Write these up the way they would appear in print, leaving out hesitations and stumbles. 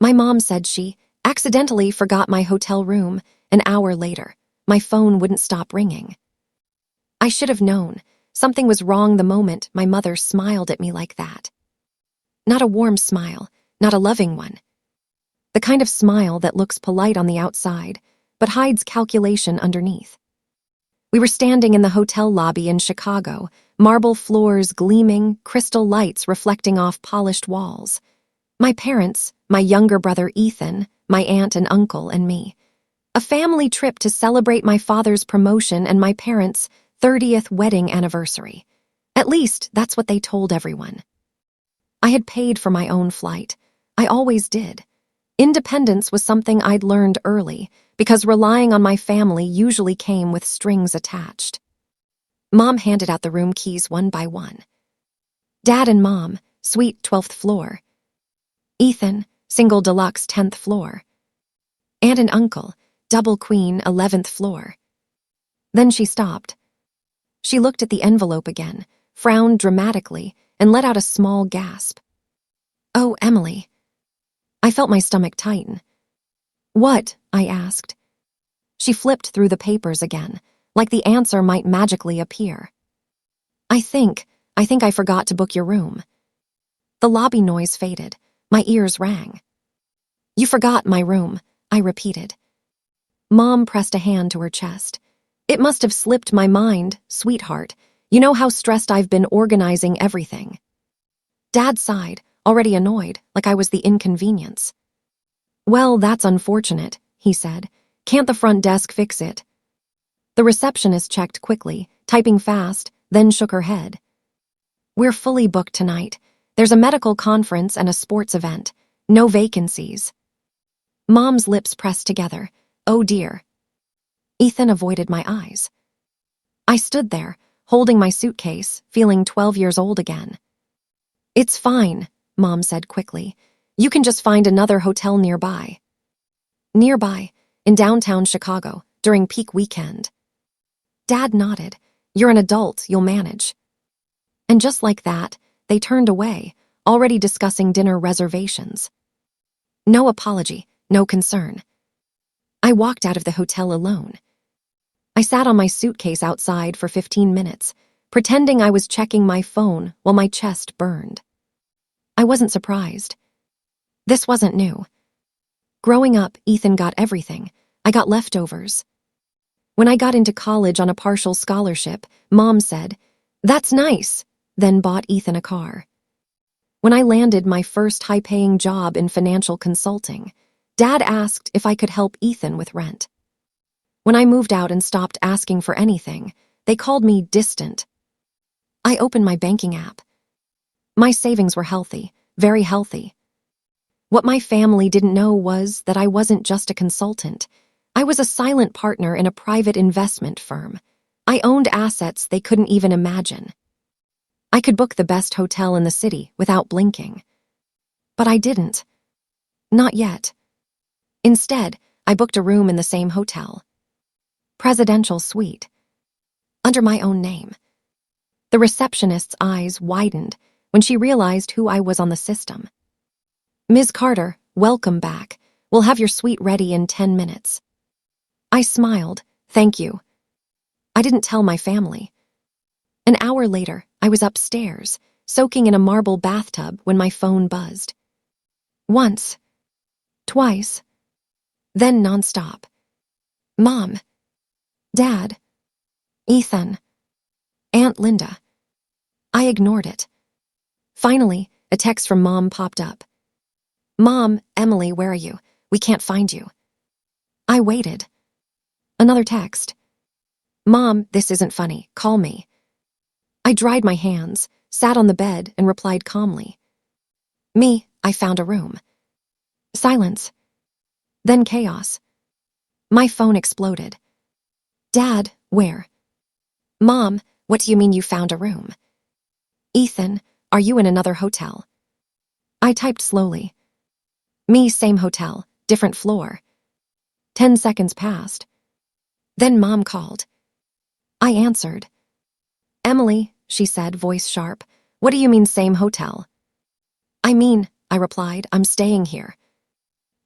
My mom said she accidentally forgot my hotel room. An hour later, my phone wouldn't stop ringing. I should have known. Something was wrong the moment my mother smiled at me like that. Not a warm smile, not a loving one. The kind of smile that looks polite on the outside, but hides calculation underneath. We were standing in the hotel lobby in Chicago, marble floors gleaming, crystal lights reflecting off polished walls. My parents, my younger brother Ethan, my aunt and uncle, and me. A family trip to celebrate my father's promotion and my parents' 30th wedding anniversary. At least, that's what they told everyone. I had paid for my own flight. I always did. Independence was something I'd learned early, because relying on my family usually came with strings attached. Mom handed out the room keys one by one. Dad and Mom, suite 12th floor. Ethan, single deluxe 10th floor. Aunt and Uncle, double queen 11th floor. Then she stopped. She looked at the envelope again, frowned dramatically, and let out a small gasp. "Oh, Emily." I felt my stomach tighten. "What?" I asked. She flipped through the papers again, like the answer might magically appear. I think I forgot to book your room." The lobby noise faded. My ears rang. "You forgot my room," I repeated. Mom pressed a hand to her chest. "It must have slipped my mind, sweetheart. You know how stressed I've been organizing everything." Dad sighed, already annoyed, like I was the inconvenience. "Well, that's unfortunate," he said. "Can't the front desk fix it?" The receptionist checked quickly, typing fast, then shook her head. "We're fully booked tonight. There's a medical conference and a sports event. No vacancies." Mom's lips pressed together. "Oh dear." Ethan avoided my eyes. I stood there, holding my suitcase, feeling 12 years old again. "It's fine," Mom said quickly. "You can just find another hotel nearby." Nearby, in downtown Chicago, during peak weekend. Dad nodded. "You're an adult, you'll manage." And just like that, they turned away, already discussing dinner reservations. No apology, no concern. I walked out of the hotel alone. I sat on my suitcase outside for 15 minutes, pretending I was checking my phone while my chest burned. I wasn't surprised. This wasn't new. Growing up, Ethan got everything. I got leftovers. When I got into college on a partial scholarship, Mom said, "That's nice," then bought Ethan a car. When I landed my first high-paying job in financial consulting, Dad asked if I could help Ethan with rent. When I moved out and stopped asking for anything, they called me distant. I opened my banking app. My savings were healthy, very healthy. What my family didn't know was that I wasn't just a consultant. I was a silent partner in a private investment firm. I owned assets they couldn't even imagine. I could book the best hotel in the city without blinking. But I didn't. Not yet. Instead, I booked a room in the same hotel. Presidential suite. Under my own name. The receptionist's eyes widened when she realized who I was on the system. "Ms. Carter, welcome back. We'll have your suite ready in 10 minutes." I smiled. "Thank you." I didn't tell my family. An hour later, I was upstairs, soaking in a marble bathtub when my phone buzzed. Once. Twice. Then nonstop. Mom. Dad. Ethan. Aunt Linda. I ignored it. Finally, a text from Mom popped up. "Mom, Emily, where are you? We can't find you." I waited. Another text. "Mom, this isn't funny. Call me." I dried my hands, sat on the bed, and replied calmly. "Me, I found a room." Silence. Then chaos. My phone exploded. "Dad, where?" "Mom, what do you mean you found a room?" "Ethan, are you in another hotel?" I typed slowly. "Me, same hotel, different floor." 10 seconds passed. Then Mom called. I answered. "Emily," she said, voice sharp, "what do you mean same hotel?" "I mean," I replied, "I'm staying here."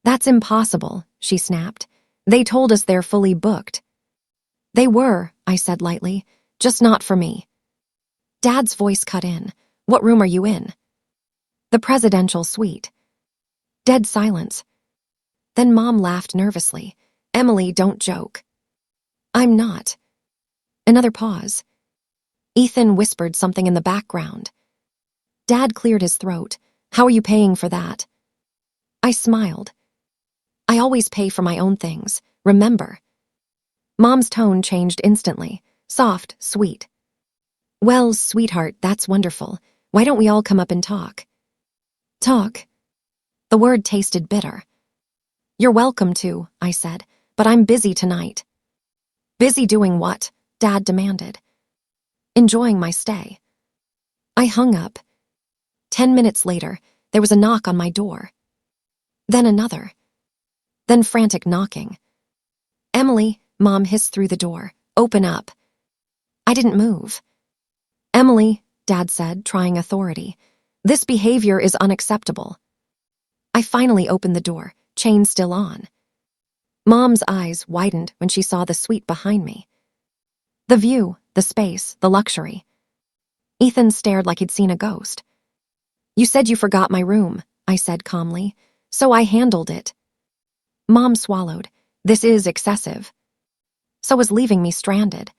That's impossible, she snapped. They told us they're fully booked. They were, I said lightly, just not for me. Dad's voice cut in. What room are you in? The presidential suite. Dead silence. Then Mom laughed nervously. Emily, don't joke. I'm not. Another pause. Ethan whispered something in the background. Dad cleared his throat. How are you paying for that? I smiled. I always pay for my own things, remember? Mom's tone changed instantly. Soft, sweet. Well, sweetheart, that's wonderful. Why don't we all come up and talk? Talk? The word tasted bitter. You're welcome to, I said, but I'm busy tonight. Busy doing what? Dad demanded. Enjoying my stay. I hung up. 10 minutes later, there was a knock on my door. Then another. Then frantic knocking. Emily, Mom hissed through the door. Open up. I didn't move. Emily, Dad said, trying authority. This behavior is unacceptable. I finally opened the door, chain still on. Mom's eyes widened when she saw the suite behind me. The view, the space, the luxury. Ethan stared like he'd seen a ghost. You said you forgot my room, I said calmly, so I handled it. Mom swallowed. This is excessive. So was leaving me stranded.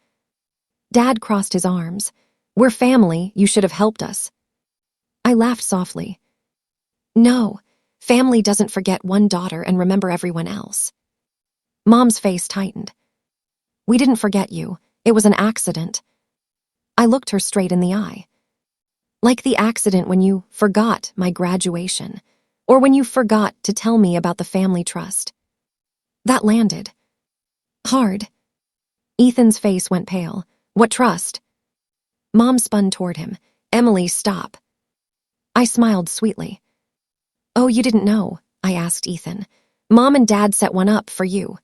Dad crossed his arms. We're family, you should have helped us. I laughed softly. No, family doesn't forget one daughter and remember everyone else. Mom's face tightened. We didn't forget you. It was an accident. I looked her straight in the eye. Like the accident when you forgot my graduation, or when you forgot to tell me about the family trust. That landed. Hard. Ethan's face went pale. What trust? Mom spun toward him. Emily, stop. I smiled sweetly. Oh, you didn't know, I asked Ethan. Mom and Dad set one up for you.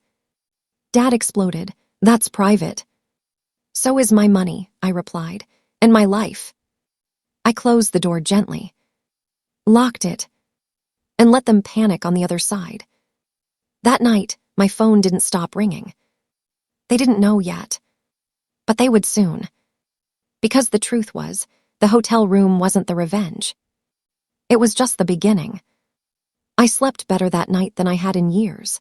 Dad exploded. That's private. So is my money, I replied, and my life. I closed the door gently, locked it, and let them panic on the other side. That night, my phone didn't stop ringing. They didn't know yet, but they would soon. Because the truth was, the hotel room wasn't the revenge. It was just the beginning. I slept better that night than I had in years.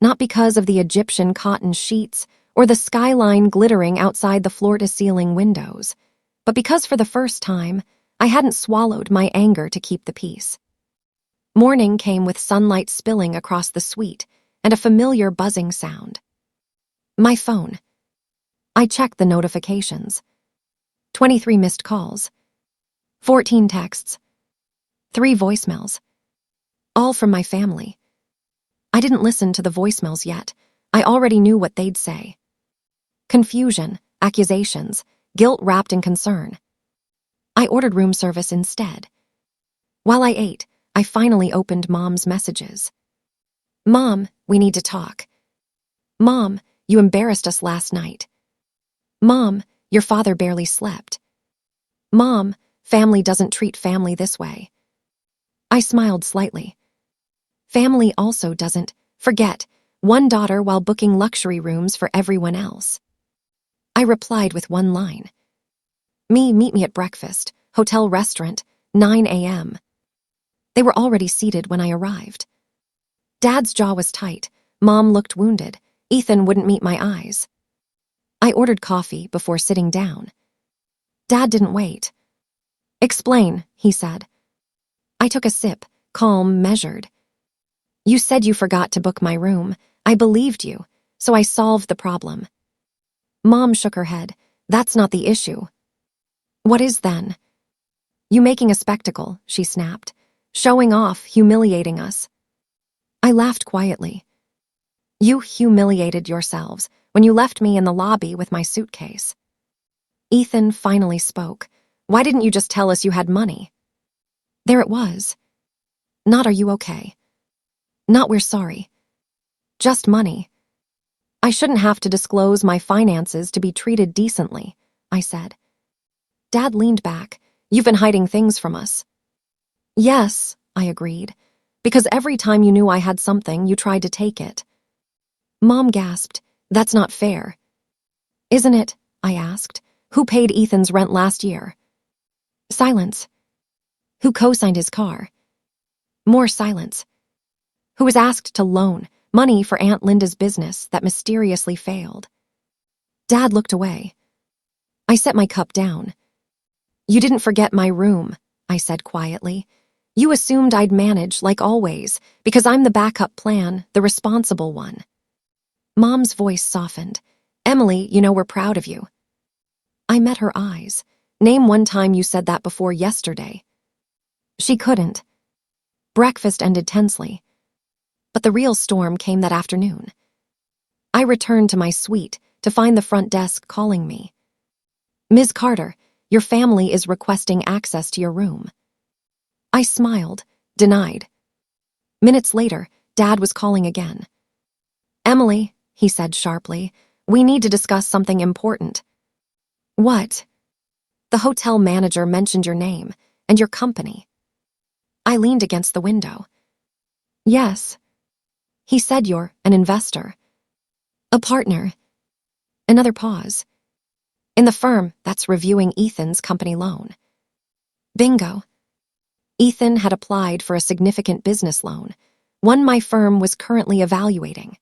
Not because of the Egyptian cotton sheets or the skyline glittering outside the floor-to-ceiling windows, but because for the first time, I hadn't swallowed my anger to keep the peace. Morning came with sunlight spilling across the suite and a familiar buzzing sound. My phone. I checked the notifications. 23 missed calls. 14 texts. 3 voicemails. All from my family. I didn't listen to the voicemails yet. I already knew what they'd say. Confusion, accusations, guilt wrapped in concern. I ordered room service instead. While I ate, I finally opened Mom's messages. Mom, we need to talk. Mom, you embarrassed us last night. Mom, your father barely slept. Mom, family doesn't treat family this way. I smiled slightly. Family also doesn't forget one daughter while booking luxury rooms for everyone else. I replied with one line. Meet me at breakfast, hotel restaurant, 9 a.m. They were already seated when I arrived. Dad's jaw was tight. Mom looked wounded. Ethan wouldn't meet my eyes. I ordered coffee before sitting down. Dad didn't wait. Explain, he said. I took a sip, calm, measured. You said you forgot to book my room. I believed you, so I solved the problem. Mom shook her head. That's not the issue. What is then? You making a spectacle, she snapped. Showing off, humiliating us. I laughed quietly. You humiliated yourselves when you left me in the lobby with my suitcase. Ethan finally spoke. Why didn't you just tell us you had money? There it was. Not are you okay? Not we're sorry. Just money. I shouldn't have to disclose my finances to be treated decently, I said. Dad leaned back. You've been hiding things from us. Yes, I agreed. Because every time you knew I had something, you tried to take it. Mom gasped. That's not fair. Isn't it? I asked. Who paid Ethan's rent last year? Silence. Who co-signed his car? More silence. Who was asked to loan money for Aunt Linda's business that mysteriously failed? Dad looked away. I set my cup down. You didn't forget my room, I said quietly. You assumed I'd manage, like always, because I'm the backup plan, the responsible one. Mom's voice softened. Emily, you know we're proud of you. I met her eyes. Name one time you said that before yesterday. She couldn't. Breakfast ended tensely. But the real storm came that afternoon. I returned to my suite to find the front desk calling me. Ms. Carter, your family is requesting access to your room. I smiled, denied. Minutes later, Dad was calling again. Emily, he said sharply, we need to discuss something important. What? The hotel manager mentioned your name and your company. I leaned against the window. Yes. He said you're an investor. A partner. Another pause. In the firm that's reviewing Ethan's company loan. Bingo. Ethan had applied for a significant business loan, one my firm was currently evaluating.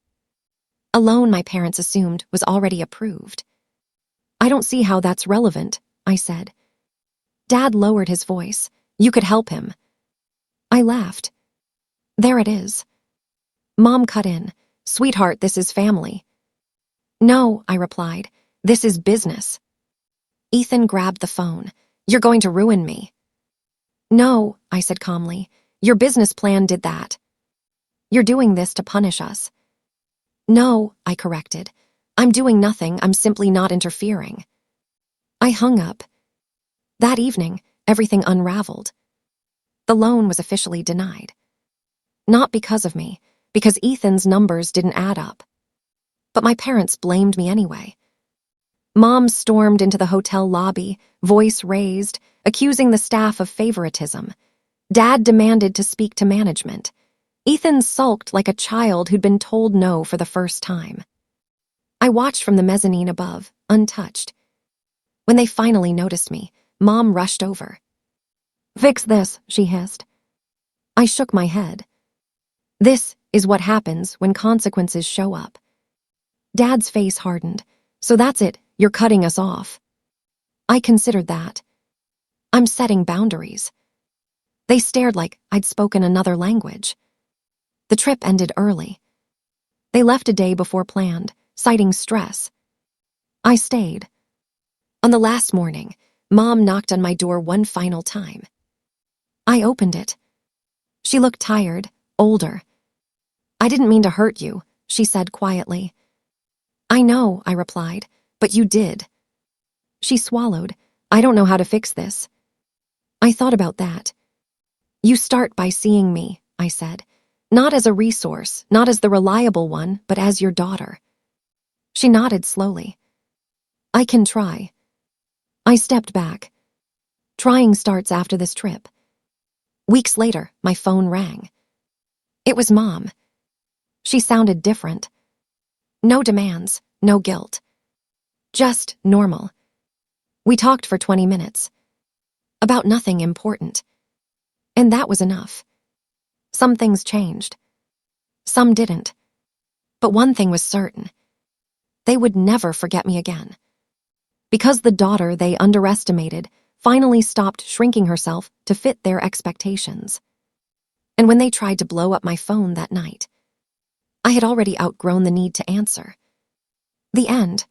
A loan my parents assumed was already approved. I don't see how that's relevant, I said. Dad lowered his voice. You could help him. I laughed. There it is. Mom cut in. Sweetheart, this is family. No, I replied. This is business. Ethan grabbed the phone. You're going to ruin me. No, I said calmly. Your business plan did that. You're doing this to punish us. No, I corrected. I'm doing nothing, I'm simply not interfering. I hung up. That evening, everything unraveled. The loan was officially denied. Not because of me, because Ethan's numbers didn't add up. But my parents blamed me anyway. Mom stormed into the hotel lobby, voice raised, accusing the staff of favoritism. Dad demanded to speak to management. Ethan sulked like a child who'd been told no for the first time. I watched from the mezzanine above, untouched. When they finally noticed me, Mom rushed over. Fix this, she hissed. I shook my head. This is what happens when consequences show up. Dad's face hardened. So that's it, you're cutting us off. I considered that. I'm setting boundaries. They stared like I'd spoken another language. The trip ended early. They left a day before planned, citing stress. I stayed. On the last morning, Mom knocked on my door one final time. I opened it. She looked tired, older. I didn't mean to hurt you, she said quietly. I know, I replied, but you did. She swallowed. I don't know how to fix this. I thought about that. You start by seeing me, I said. Not as a resource, not as the reliable one, but as your daughter. She nodded slowly. I can try. I stepped back. Trying starts after this trip. Weeks later, my phone rang. It was Mom. She sounded different. No demands, no guilt. Just normal. We talked for 20 minutes. About nothing important. And that was enough. Some things changed. Some didn't. But one thing was certain. They would never forget me again. Because the daughter they underestimated finally stopped shrinking herself to fit their expectations. And when they tried to blow up my phone that night, I had already outgrown the need to answer. The end.